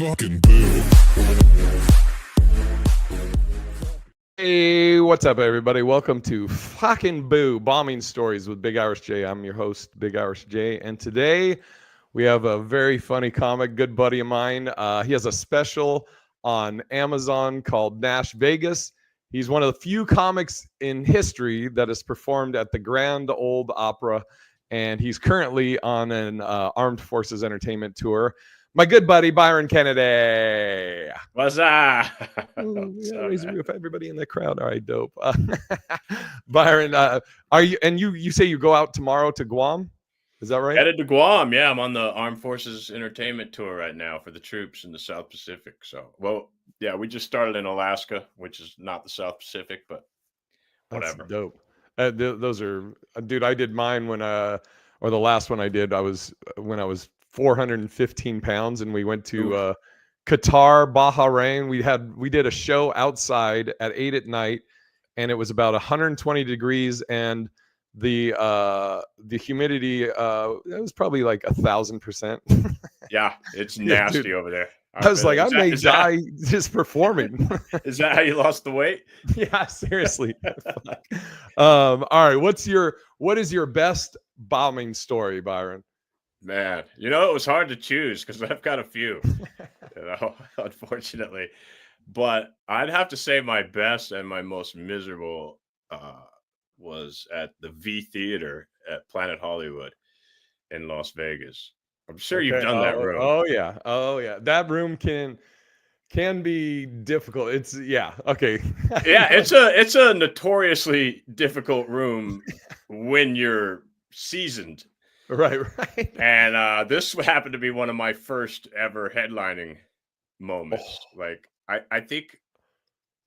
Fucking boo. Hey, what's up, everybody? Welcome to Fucking Boo Bombing Stories with Big Irish J. I'm your host, Big Irish J, and today we have a very funny comic, good buddy of mine. He has a special on Amazon called Nash Vegas. He's one of the few comics in history that is performed at the Grand Ole Opry, and he's currently on an Armed Forces Entertainment tour. My good buddy Byron Kennedy. What's up? Yeah, raise the roof. Everybody in the crowd. All right, dope. Byron, are you? And you say you go out tomorrow to Guam? Is that right? Headed to Guam. Yeah, I'm on the Armed Forces Entertainment Tour right now for the troops in the South Pacific. So, well, yeah, we just started in Alaska, which is not the South Pacific, but whatever. That's dope. Those are, dude. I did mine when, or the last one I did. When I was 415 pounds, and we went to Qatar, Bahrain. We did a show outside at 8 at night, and it was about 120 degrees, and the humidity it was probably like 1,000%. Yeah, it's nasty dude. Over there. I was like, I may die just performing. Is that how you lost the weight? Yeah, seriously. All right, what is your best bombing story, Byron? Man, it was hard to choose because I've got a few, unfortunately. But I'd have to say my best and my most miserable was at the V Theater at Planet Hollywood in Las Vegas. I'm sure you've done that room. Oh yeah. That room can be difficult. Okay. Yeah, it's a notoriously difficult room when you're seasoned. Right. And this happened to be one of my first ever headlining moments. Like I think,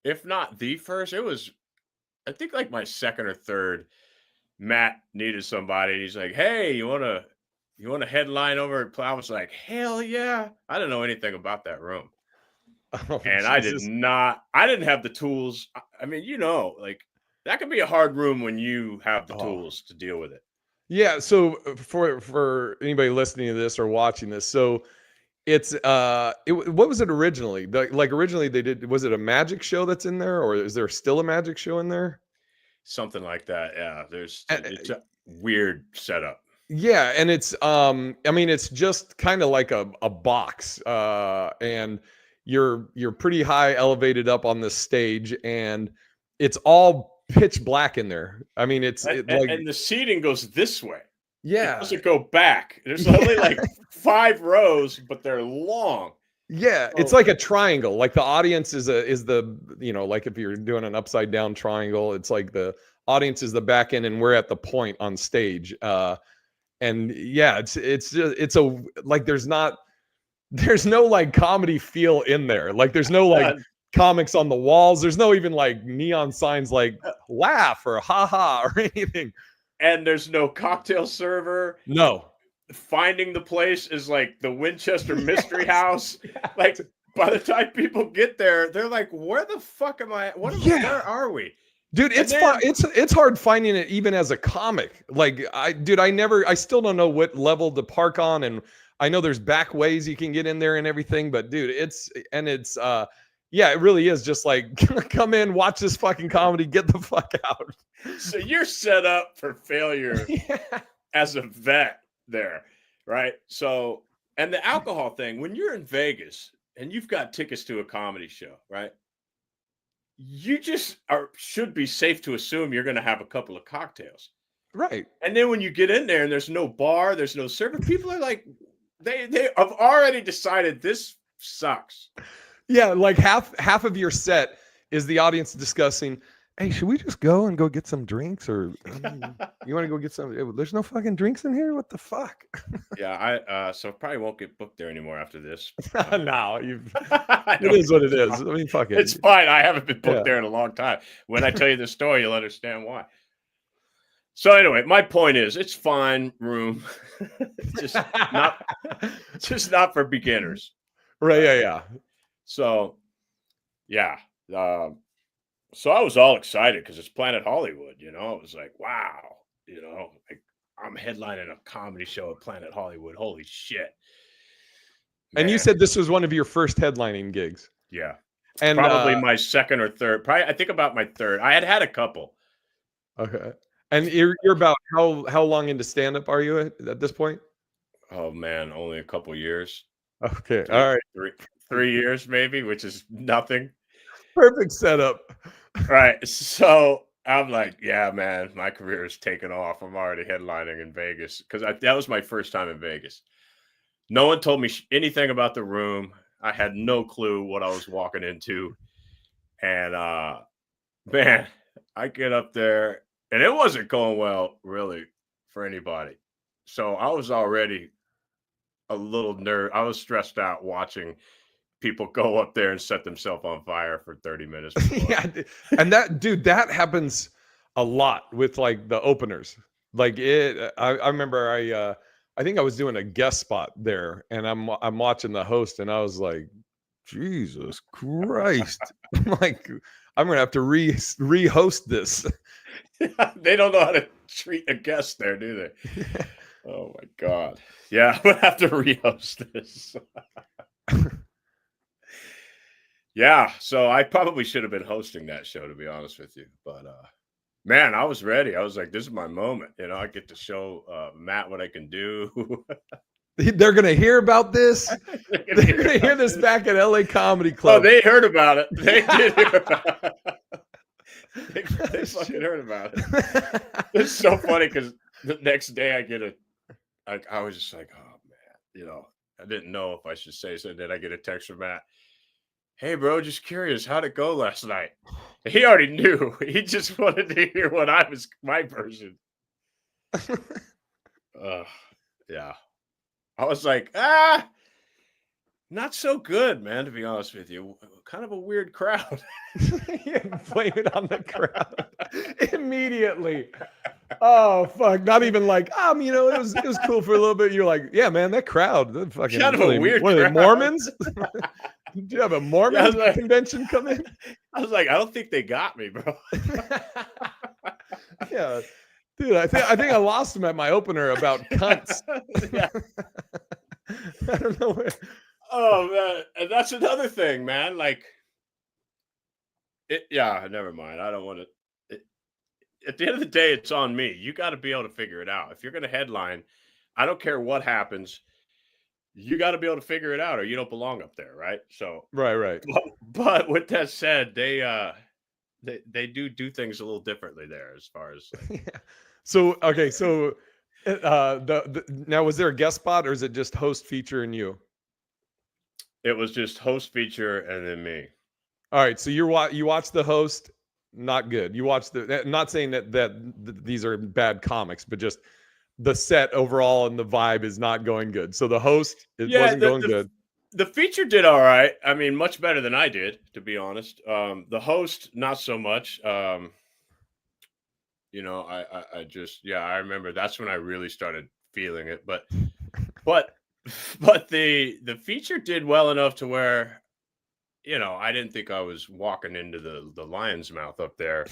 if not the first, it was, I think, like my second or third. Matt needed somebody. He's like, "Hey, you wanna headline over at Plow?" I was like, "Hell yeah!" I didn't know anything about that room, and I didn't have the tools. I mean, like that can be a hard room when you have the tools to deal with it. Yeah. So for anybody listening to this or watching this, so it's what was it originally? Like originally was it a magic show that's in there, or is there still a magic show in there? Something like that. Yeah. It's a weird setup. Yeah, and it's it's just kind of like a box, and you're pretty high elevated up on this stage, and it's all pitch black in there. I mean, and the seating goes this way. Yeah, it doesn't go back. There's only like 5 rows, but they're long. Yeah, it's like a triangle. Like the audience is the like if you're doing an upside down triangle, it's like the audience is the back end, and we're at the point on stage. And yeah, it's a like there's no like comedy feel in there. Like there's no like comics on the walls. There's no even like neon signs like laugh or haha or anything. And there's no cocktail server. No. Finding the place is like the Winchester Mystery House. Like by the time people get there, they're like, "Where the fuck am I? Where are we?" Dude, it's hard finding it even as a comic. Like I still don't know what level to park on, and I know there's back ways you can get in there and everything, but dude, it really is just like come in, watch this fucking comedy, get the fuck out. So you're set up for failure as a vet there, right? So, and the alcohol thing, when you're in Vegas and you've got tickets to a comedy show, right? You just should be safe to assume you're going to have a couple of cocktails. Right. And then when you get in there and there's no bar, there's no server, people are like, they have already decided this sucks. Yeah, like half of your set is the audience discussing, "Hey, should we just go and go get some drinks, or you want to go get some? There's no fucking drinks in here. What the fuck?" Yeah, so probably won't get booked there anymore after this. No, it is what it is. I mean, fuck it. It's fine. I haven't been booked there in a long time. When I tell you the story, you'll understand why. So anyway, my point is, it's fine room, just not for beginners. Right? Yeah. So, yeah. So I was all excited because it's Planet Hollywood. It was like, wow. Like I'm headlining a comedy show at Planet Hollywood. Holy shit! And you Man, said this was one of your first headlining gigs. yeah. And Probably my second or third. Probably, I think about my third. I had a couple. okay. And you're about how long into stand-up are you at this point? Oh man, only a couple years. Okay. Three, All right. three, 3 years maybe, which is nothing. Perfect setup. Right. So I'm like, yeah, man, my career is taking off. I'm already headlining in Vegas because that was my first time in Vegas. No one told me anything about the room. I had no clue what I was walking into. And man, I get up there and it wasn't going well, really, for anybody. So I was already a little I was stressed out watching people go up there and set themselves on fire for 30 minutes before. Yeah, and that dude, that happens a lot with like the openers. Like I remember I think I was doing a guest spot there, and I'm watching the host, and I was like, Jesus Christ, I'm like, I'm gonna have to re-host this. They don't know how to treat a guest there, do they? Oh my god. Yeah, I'm gonna have to re-host this. Yeah, so I probably should have been hosting that show, to be honest with you. But man, I was ready. I was like, this is my moment. You know, I get to show Matt what I can do. They're gonna hear about this. They're gonna hear this back at LA Comedy Club. Oh, they heard about it. They did hear about it. They fucking heard about it. It's so funny because the next day I was just like, oh man, you know, I didn't know if I should say so. Then I get a text from Matt. Hey, bro, just curious, how'd it go last night? He already knew. He just wanted to hear what my version. Yeah. I was like, not so good, man, to be honest with you. Kind of a weird crowd. Yeah, blame it on the crowd immediately. Oh fuck! Not even like, you know, it was cool for a little bit. You're like, yeah, man, that crowd, that fucking Kind of a weird what are they, crowd. Mormons? Did you have a Mormon convention come in? I was like, I don't think they got me, bro. Yeah, dude, I think I lost them at my opener about cunts. Yeah. I don't know where. Oh man, and that's another thing, man. Like, yeah, never mind. I don't want to. At the end of the day, it's on me. You got to be able to figure it out. If you're going to headline, I don't care what happens. You got to be able to figure it out, or you don't belong up there, right? So, right. But with that said, they do things a little differently there, as far as. Yeah. So okay, so now was there a guest spot, or is it just host, feature, and you? It was just host, feature, and then me. All right, so you watch the host, not good. You watch not saying that these are bad comics, but just the set overall and the vibe is not going good. So the host, wasn't going good. The feature did all right. I mean, much better than I did, to be honest. The host, not so much. You know, I just, yeah, I remember that's when I really started feeling it. But the feature did well enough to where, you know, I didn't think I was walking into the lion's mouth up there.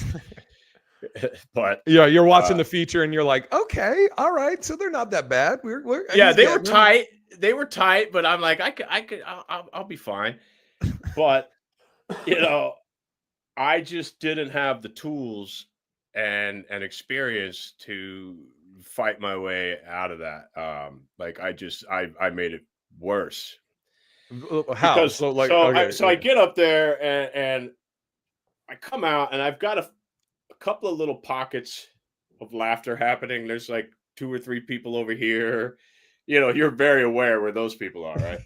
But yeah, you're watching the feature and you're like, okay, all right, so they're not that bad. Yeah, they were tight. They were tight, but I'm like, I'll be fine. But you know, I just didn't have the tools and experience to fight my way out of that. Like I made it worse. How? Because so I get up there and I come out and I've got a couple of little pockets of laughter happening. There's like 2 or 3 people over here. You know, you're very aware where those people are, right?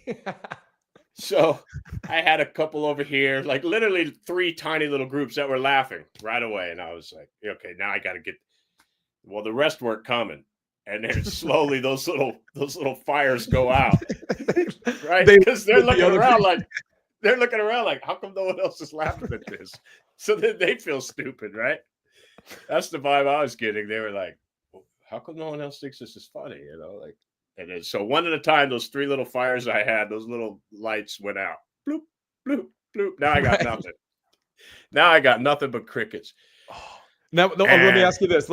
So I had a couple over here, like literally 3 tiny little groups that were laughing right away. And I was like, okay, now I got to get, well, the rest weren't coming. And then slowly those little fires go out, right? Because they're looking around like, how come no one else is laughing at this? So then they feel stupid, right? That's the vibe I was getting. They were like, well, how come no one else thinks this is funny? You know, like, and then so one at a time, those 3 little fires I had, those little lights went out. Bloop, bloop, bloop. Now I got nothing. Now I got nothing but crickets. Now, let me ask you this.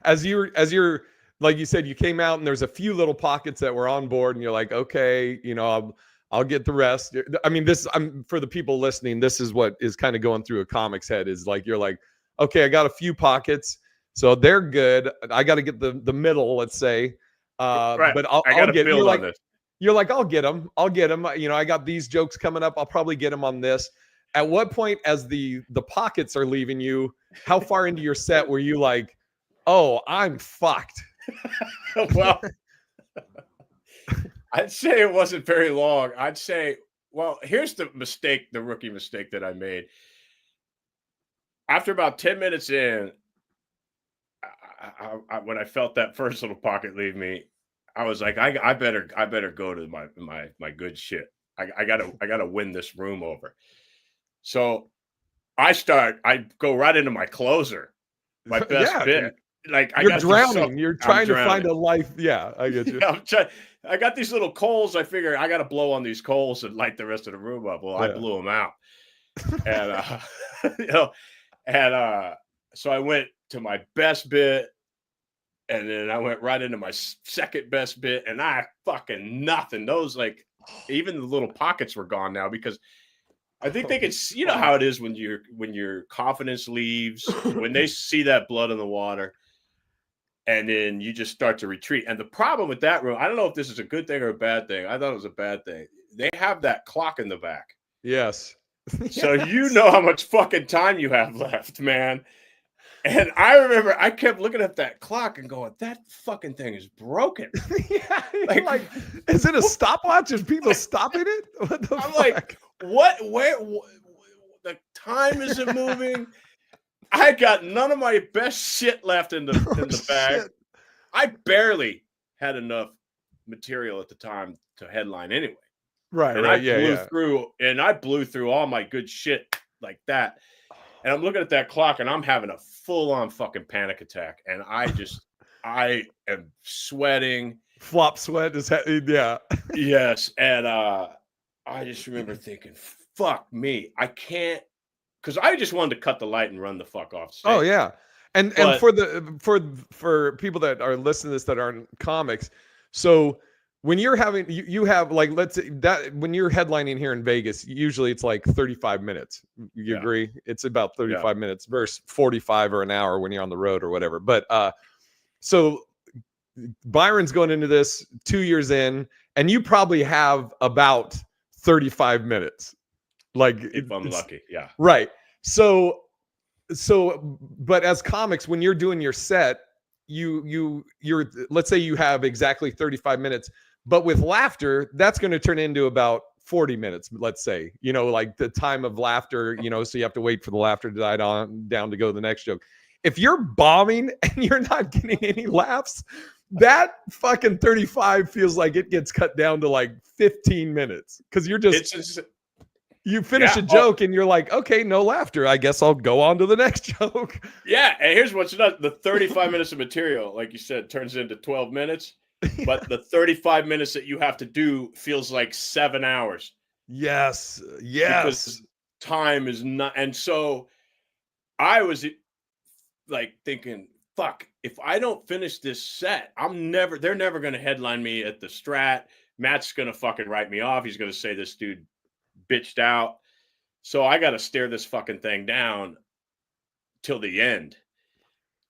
As you're, like you said, you came out and there's a few little pockets that were on board and you're like, okay, you know, I'll get the rest. I mean, I'm for the people listening. This is what is kind of going through a comic's head. Is like you're like, okay, I got a few pockets, so they're good. I got to get the middle, let's say. Right. But I I'll got to get. build on this. You're like, I'll get them. I'll get them. You know, I got these jokes coming up. I'll probably get them on this. At what point, as the pockets are leaving you, how far into your set were you like, oh, I'm fucked? Well, I'd say it wasn't very long. I'd say, well, here's the rookie mistake that I made. After about 10 minutes in, when I felt that first little pocket leave me, I was like, I better go to my good shit. I gotta win this room over. So I go right into my closer, my best bit. Like you're drowning. You're trying to find a life. Yeah, I get you. Yeah, I got these little coals. I figure I got to blow on these coals and light the rest of the room up. Well, I blew them out, and so I went to my best bit, and then I went right into my second best bit, and I fucking nothing. Those even the little pockets were gone now because I think they can. You know how it is when your confidence leaves, when they see that blood in the water. And then you just start to retreat. And the problem with that room, I don't know if this is a good thing or a bad thing. I thought it was a bad thing. They have that clock in the back. Yes. So you know how much fucking time you have left, man. And I remember I kept looking at that clock and going, that fucking thing is broken. Yeah, like, is it a stopwatch? Is people stopping it? What the fuck? Like, what? Where? The time isn't moving. I got none of my best shit left in the bag. Shit. I barely had enough material at the time to headline anyway. Right, and right. I blew through all my good shit like that. And I'm looking at that clock and I'm having a full-on fucking panic attack. And I am sweating. Flop sweat is yeah. Yes. And I just remember thinking, fuck me. I can't. Because I just wanted to cut the light and run the fuck off stage. Oh yeah, and for people that are listening to this that aren't comics, so when you're having you have like, let's say that when you're headlining here in Vegas, usually it's like 35 minutes. You agree? It's about 35 minutes versus 45 or an hour when you're on the road or whatever. But so Byron's going into this 2 years in, and you probably have about 35 minutes. Like if I'm lucky, yeah. Right. So, but as comics, when you're doing your set, you're let's say you have exactly 35 minutes, but with laughter, that's going to turn into about 40 minutes. Let's say, like the time of laughter, so you have to wait for the laughter to die down to go to the next joke. If you're bombing and you're not getting any laughs, that fucking 35 feels like it gets cut down to like 15 minutes because you're just. You finish a joke and you're like, okay, no laughter. I guess I'll go on to the next joke. Yeah. And here's what's nuts. The 35 minutes of material, like you said, turns into 12 minutes. But the 35 minutes that you have to do feels like 7 hours. Yes. Because time is not. And so I was like thinking, fuck, if I don't finish this set, they're never going to headline me at the Strat. Matt's going to fucking write me off. He's going to say this dude bitched out. So I got to stare this fucking thing down till the end.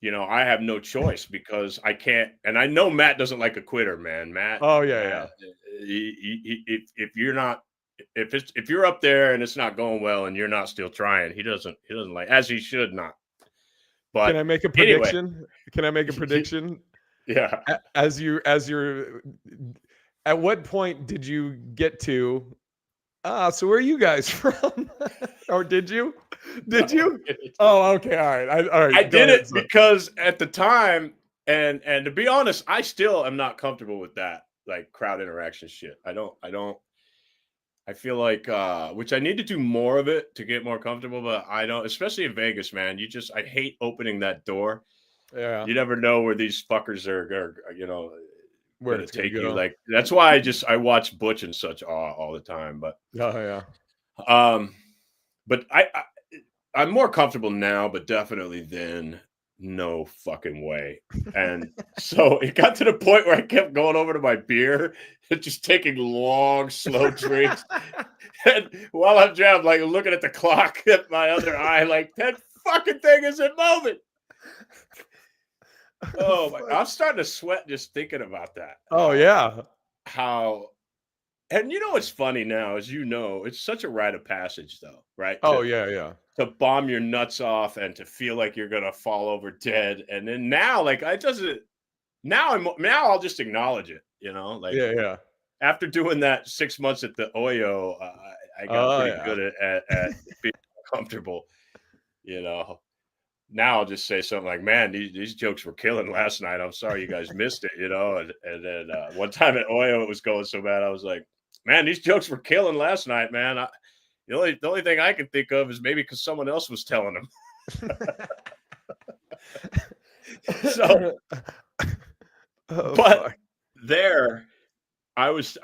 I have no choice because I can't. And I know Matt doesn't like a quitter, man. Matt. Oh yeah. If you're up there and it's not going well and you're not still trying, he doesn't like, as he should not. But can I make a prediction? Anyway. Can I make a prediction? Yeah. As you're, at what point did you get to? So where are you guys from? Or did you? Did you? Oh, okay. All right. All right. I did it because at the time, and to be honest, I still am not comfortable with that, like crowd interaction shit. I feel like, which I need to do more of it to get more comfortable, but I don't, especially in Vegas, man. I hate opening that door. Yeah. You never know where these fuckers are where to take you. Like, that's why I watch Butch and such all the time. But but I'm more comfortable now, but definitely then no fucking way. And so it got to the point where I kept going over to my beer and just taking long, slow drinks. And while I'm jammed, like looking at the clock at my other eye, like that fucking thing isn't moving. Oh my! I'm starting to sweat just thinking about that. Oh yeah. How and you know what's funny now, as you know, it's such a rite of passage, though, right? Oh yeah, yeah. To bomb your nuts off and to feel like you're gonna fall over dead, and then now, like, I doesn't. Now I'll just acknowledge it, you know, like Yeah, yeah. after doing that 6 months at the Oyo, I got Oh pretty yeah. good at being comfortable, you know. Now I'll just say something like, "Man, these jokes were killing last night. I'm sorry you guys missed it," you know. And then one time at Oyo, it was going so bad, I was like, "Man, these jokes were killing last night, man. The only thing I can think of is maybe because someone else was telling them." So, Oh, but fuck. there, I was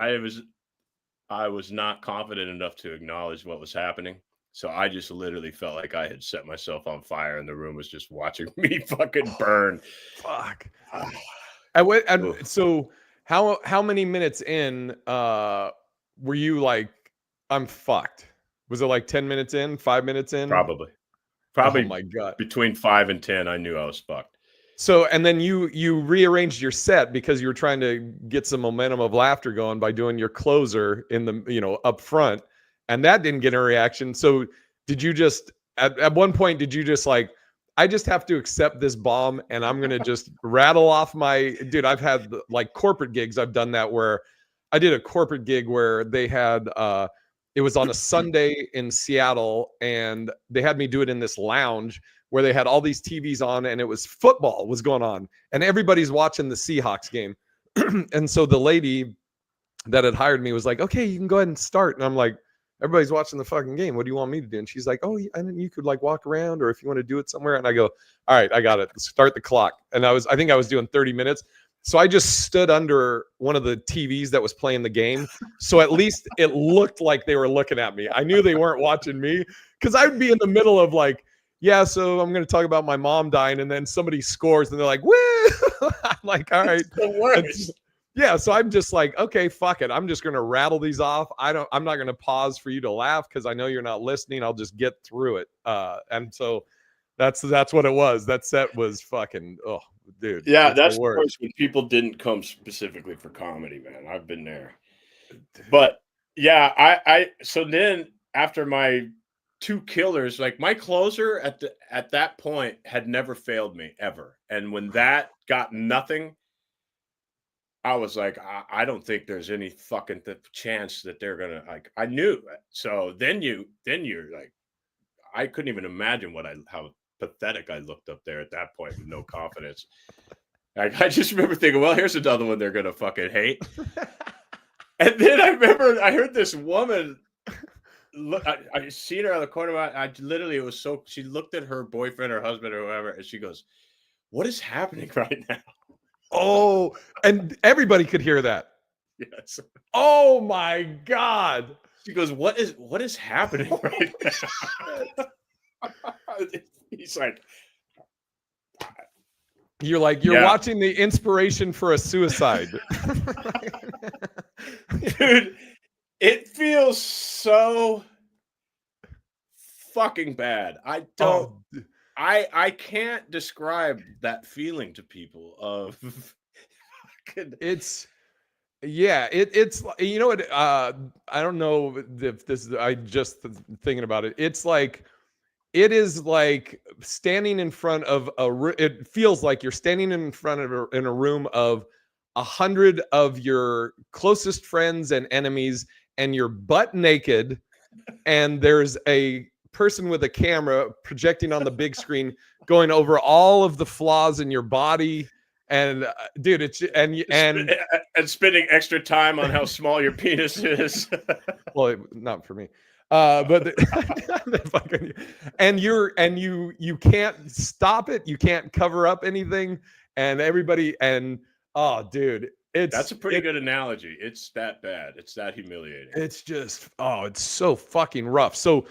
not confident enough to acknowledge what was happening. So I just literally felt like I had set myself on fire, and the room was just watching me fucking burn. Fuck. Ah, And oof. so how many minutes in were you like, I'm fucked? Was it like 10 minutes in, 5 minutes in? Probably, Oh probably my God. between 5 and 10, I knew I was fucked. So and then you rearranged your set because you were trying to get some momentum of laughter going by doing your closer in the, up front, and that didn't get a reaction. So did you just at one point did you just like, I just have to accept this bomb and I'm gonna just rattle off my dude? I've had like corporate gigs. I've done that where I did a corporate gig where they had it was on a Sunday in Seattle and they had me do it in this lounge where they had all these TVs on and it was football was going on and everybody's watching the Seahawks game. And so the lady that had hired me was like, okay, you can go ahead and start. And I'm like, everybody's watching the fucking game. What do you want me to do? And she's like, oh, and then you could like walk around or if you want to do it somewhere. And I go, all right, I got it. Start the clock. And I think I was doing 30 minutes. So I just stood under one of the TVs that was playing the game. So at least it looked like they were looking at me. I knew they weren't watching me because I'd be in the middle of like, yeah, so I'm going to talk about my mom dying. And then somebody scores and they're like, woo. I'm like, all right. It's the worst. Yeah, so I'm just like, okay, fuck it. I'm just gonna rattle these off. I'm not gonna pause for you to laugh because I know you're not listening. I'll just get through it. And so that's what it was. That set was fucking dude. Yeah, It's the that's the worst. worst when people didn't come specifically for comedy, man. I've been there. But yeah, I so then after my 2 killers, like my closer at that point had never failed me ever. And when that got nothing, I was like, I don't think there's any fucking chance that they're gonna like. I knew it. So then you're like, I couldn't even imagine how pathetic I looked up there at that point with no confidence. Like I just remember thinking, well, here's another one they're gonna fucking hate. And then I remember I heard this woman. Look, I seen her on the corner of my. I literally it was so. She looked at her boyfriend or husband or whoever, and she goes, "What is happening right now?" Oh, and everybody could hear that. Yes. Oh my God. She goes, what is happening right now? He's like, You're yeah. watching the inspiration for a suicide. Dude, it feels so fucking bad. I don't I can't describe that feeling to people of it's it's you know what I don't know if this is I just thinking about it. It's like it is like standing in front of it feels like you're standing in front of in a room of 100 of your closest friends and enemies and you're butt naked and there's a person with a camera projecting on the big screen going over all of the flaws in your body and dude it's and spending extra time on how small your penis is. well not for me but and you can't stop it, you can't cover up anything and everybody and oh dude That's a pretty good analogy. It's that bad. It's that humiliating. it's just it's so fucking rough. So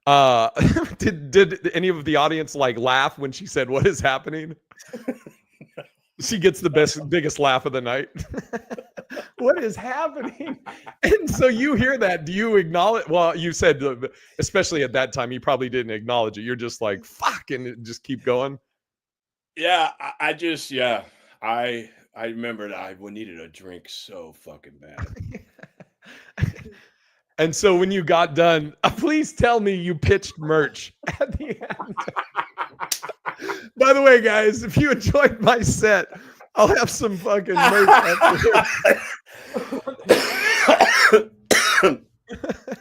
Did any of the audience like laugh when she said, "What is happening?" She gets the biggest laugh of the night. What is happening? And so you hear that. Do you acknowledge? Well, you said, especially at that time, you probably didn't acknowledge it. You're just like, fuck, and just keep going. Yeah, I just, yeah, I remembered I needed a drink so fucking bad. And so when you got done, please tell me you pitched merch at the end. By the way, guys, if you enjoyed my set, I'll have some fucking merch after.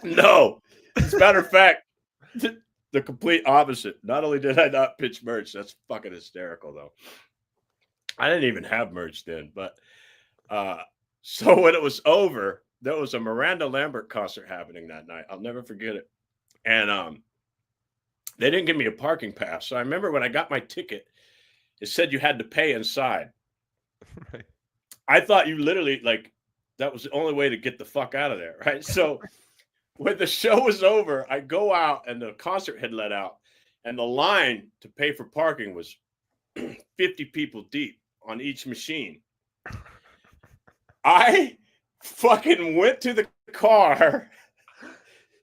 No, as a matter of fact, the complete opposite. Not only did I not pitch merch, that's fucking hysterical though. I didn't even have merch then, but so when it was over, there was a Miranda Lambert concert happening that night. I'll never forget it. And they didn't give me a parking pass. So I remember when I got my ticket, it said you had to pay inside. Right. I thought you literally like that was the only way to get the fuck out of there, right? So when the show was over, I go out and the concert had let out, and the line to pay for parking was 50 people deep on each machine. I fucking went to the car,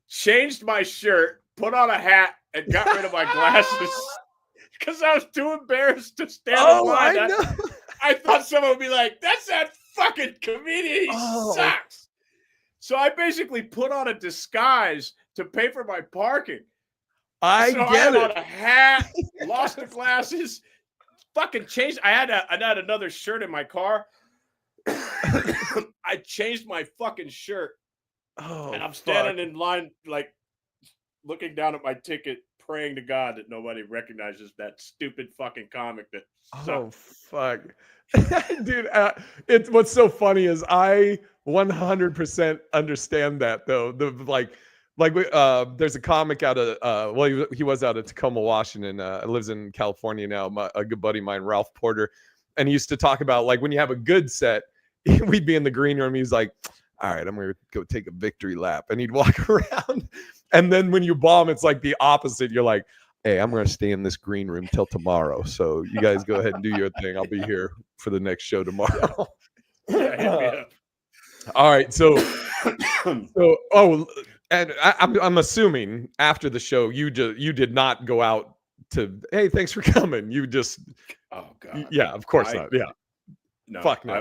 changed my shirt, put on a hat, and got rid of my glasses because I was too embarrassed to stand in line. I thought someone would be like, "That's that fucking comedian. He sucks." So I basically put on a disguise to pay for my parking. I had on a hat, lost the glasses, fucking changed. I had another shirt in my car. I changed my fucking shirt. And I'm standing in line, like looking down at my ticket, praying to God that nobody recognizes that stupid fucking comic that sucked. Oh, fuck. Dude, what's so funny is I 100% understand that though. There's a comic out of he was out of Tacoma, Washington. Lives in California now. A good buddy of mine, Ralph Porter, and he used to talk about like when you have a good set, we'd be in the green room. He's like, "All right, I'm gonna go take a victory lap," and he'd walk around. And then when you bomb, it's like the opposite. You're like, "Hey, I'm gonna stay in this green room till tomorrow. So you guys go ahead and do your thing. I'll be here for the next show tomorrow." All right, and I'm assuming after the show you did not go out to, "Hey, thanks for coming." You just, oh god, yeah, of course not. Yeah, no, fuck no.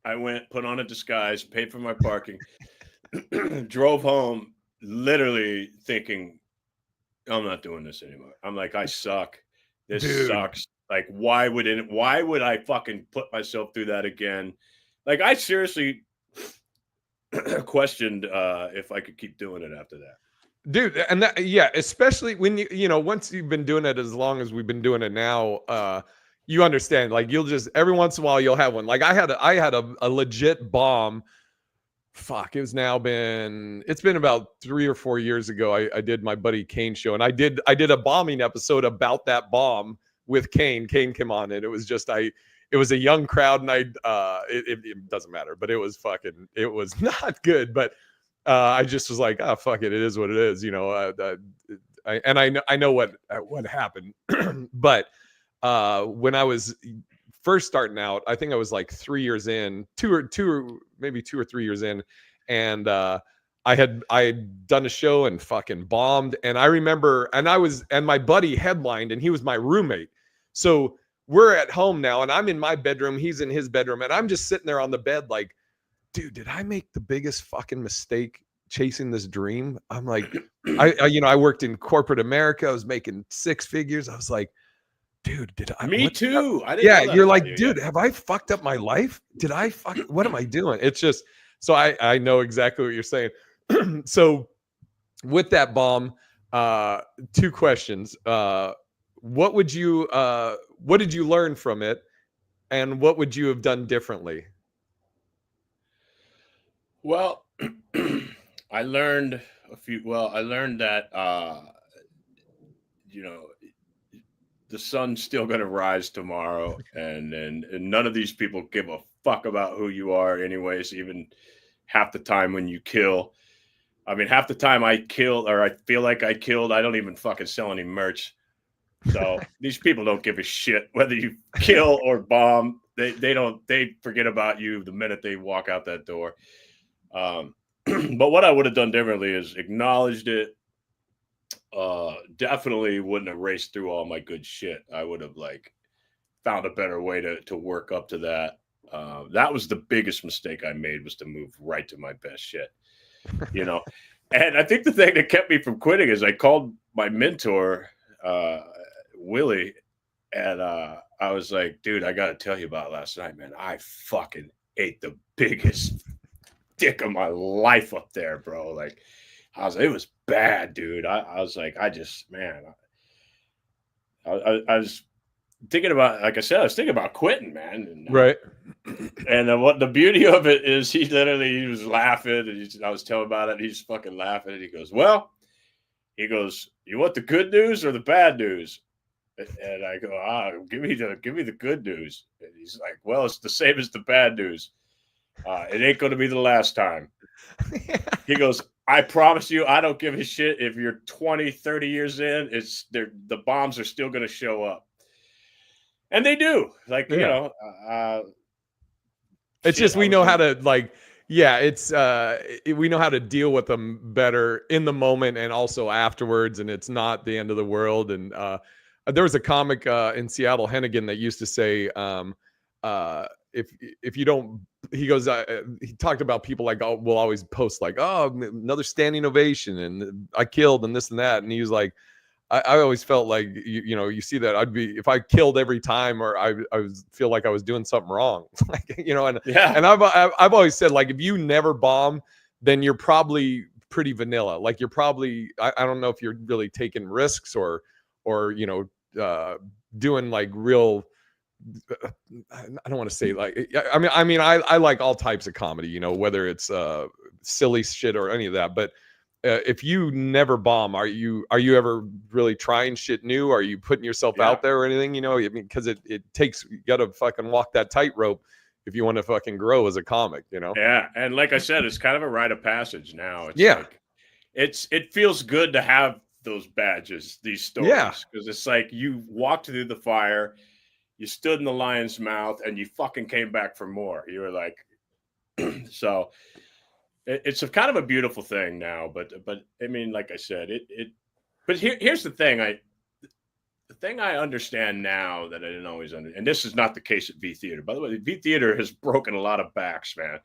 I went, put on a disguise, paid for my parking, drove home, literally thinking, I'm not doing this anymore. I'm like, I suck. This sucks. Like, why would I fucking put myself through that again? Like, I seriously questioned if I could keep doing it after that. Dude, and that, yeah, especially when once you've been doing it as long as we've been doing it now, you understand. Like, you'll just every once in a while you'll have one. Like I had a legit bomb. Fuck, it's been about 3 or 4 years ago. I did my buddy Kane show, and I did a bombing episode about that bomb with Kane. Kane came on, and it was just it was a young crowd, and it doesn't matter, but it was not good. But I just was like, fuck it, it is what it is, I know what happened. But when I was first starting out, I think I was like 3 years in, maybe 2 or 3 years in, and I had done a show and fucking bombed. And I remember, and my buddy headlined, and he was my roommate. So we're at home now, and I'm in my bedroom, he's in his bedroom, and I'm just sitting there on the bed like, dude, did I make the biggest fucking mistake chasing this dream? I'm like, I worked in corporate America. I was making 6 figures. I was like, dude, did I? Me too. I didn't. Yeah, you're like, dude, have I fucked up my life? Did I fuck? What am I doing? It's just, so I know exactly what you're saying. So with that bomb, 2 questions. What did you learn from it, and what would you have done differently? Well, I learned I learned that the sun's still going to rise tomorrow, and none of these people give a fuck about who you are anyways, even half the time when you kill. I mean, half the time I killed, or I feel like I killed, I don't even fucking sell any merch. So these people don't give a shit whether you kill or bomb. They forget about you the minute they walk out that door. But what I would have done differently is acknowledged it. Definitely wouldn't have raced through all my good shit. I would have like found a better way to work up to that. That was the biggest mistake I made, was to move right to my best shit, you know. And I think the thing that kept me from quitting is I called my mentor, Willie, and I was like, dude, I got to tell you about last night, man. I fucking ate the biggest dick of my life up there, bro. Like, it was bad, dude. I was like, I was thinking about, like I said, I was thinking about quitting, man. And, right. And what the beauty of it is, he was laughing, and I was telling about it. And he's fucking laughing, and he goes, "Well," he goes, "you want the good news or the bad news?" And I go, give me the good news." And he's like, "Well, it's the same as the bad news. It ain't going to be the last time." He goes, "I promise you, I don't give a shit if you're 20, 30 years in, the bombs are still going to show up." And they do. Like, you know, it's just, we know how to, like, it's we know how to deal with them better in the moment and also afterwards, and it's not the end of the world. And there was a comic in Seattle, Hennigan, that used to say, if you don't, he goes, he talked about people like, will always post like, "Oh, another standing ovation, and I killed, and this and that," and he was like, I always felt like, you see that if I killed every time, or I feel like I was doing something wrong, like, and I've always said, like, if you never bomb, then you're probably pretty vanilla. Like, you're probably, I don't know if you're really taking risks or doing like real, I don't want to say, like, I mean, I like all types of comedy, whether it's silly shit or any of that, but if you never bomb, are you ever really trying shit new? Are you putting yourself out there or anything? I mean, because it takes, you got to fucking walk that tightrope if you want to fucking grow as a comic, Yeah, and like I said, it's kind of a rite of passage now. It's like, it feels good to have those badges, these stories, because it's like you walked through the fire, you stood in the lion's mouth, and you fucking came back for more. You were like, so. It's a kind of a beautiful thing now, but I mean, like I said, but here's the thing. The thing I understand now that I didn't always understand, and this is not the case at V Theater. By the way, the V Theater has broken a lot of backs, man.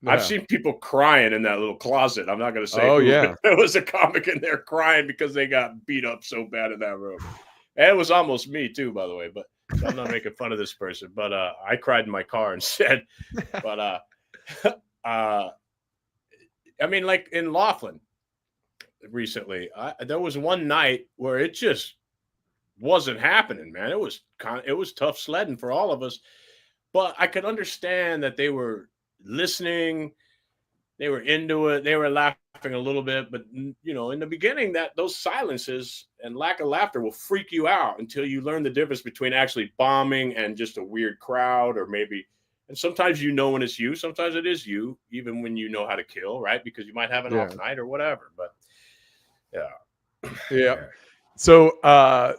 Yeah. I've seen people crying in that little closet. I'm not going to say, there was a comic in there crying because they got beat up so bad in that room. And it was almost me too, by the way, but so I'm not making fun of this person, but I cried in my car instead. But I mean, like in Laughlin recently, there was one night where it just wasn't happening, man. It was tough sledding for all of us, but I could understand that they were listening, they were into it, they were laughing a little bit, but in the beginning, those silences and lack of laughter will freak you out until you learn the difference between actually bombing and just a weird crowd, or maybe. And sometimes when it's you, sometimes it is you, even when you know how to kill, right? Because you might have an off night or whatever. But yeah. So I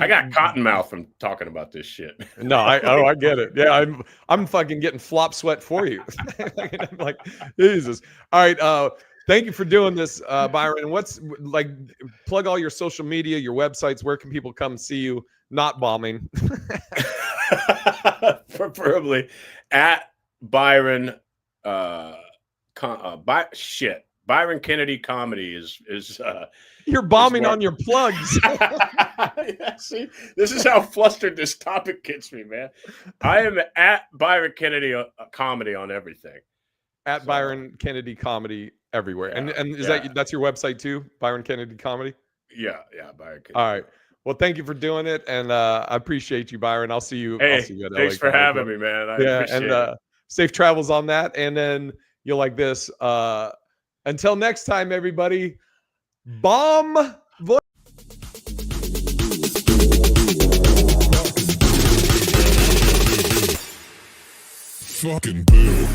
got cotton mouth from talking about this shit. No, I get it. Yeah, I'm fucking getting flop sweat for you. I'm like, Jesus. All right. Thank you for doing this, Byron. What's, like, plug all your social media, your websites. Where can people come see you not bombing? Preferably at Byron. Byron Kennedy Comedy is. You're bombing on your plugs. Yeah, see, this is how flustered this topic gets me, man. I am at Byron Kennedy Comedy on everything. At Byron Kennedy Comedy everywhere. And is that's your website too? Byron Kennedy Comedy? Yeah, Byron Kennedy. All right. Well, thank you for doing it, and I appreciate you, Byron. I'll see you. Hey, I'll see you at thanks for having me, man. I appreciate it. Safe travels on that. And then you'll like this. Until next time, everybody. Bomb. Fucking boo.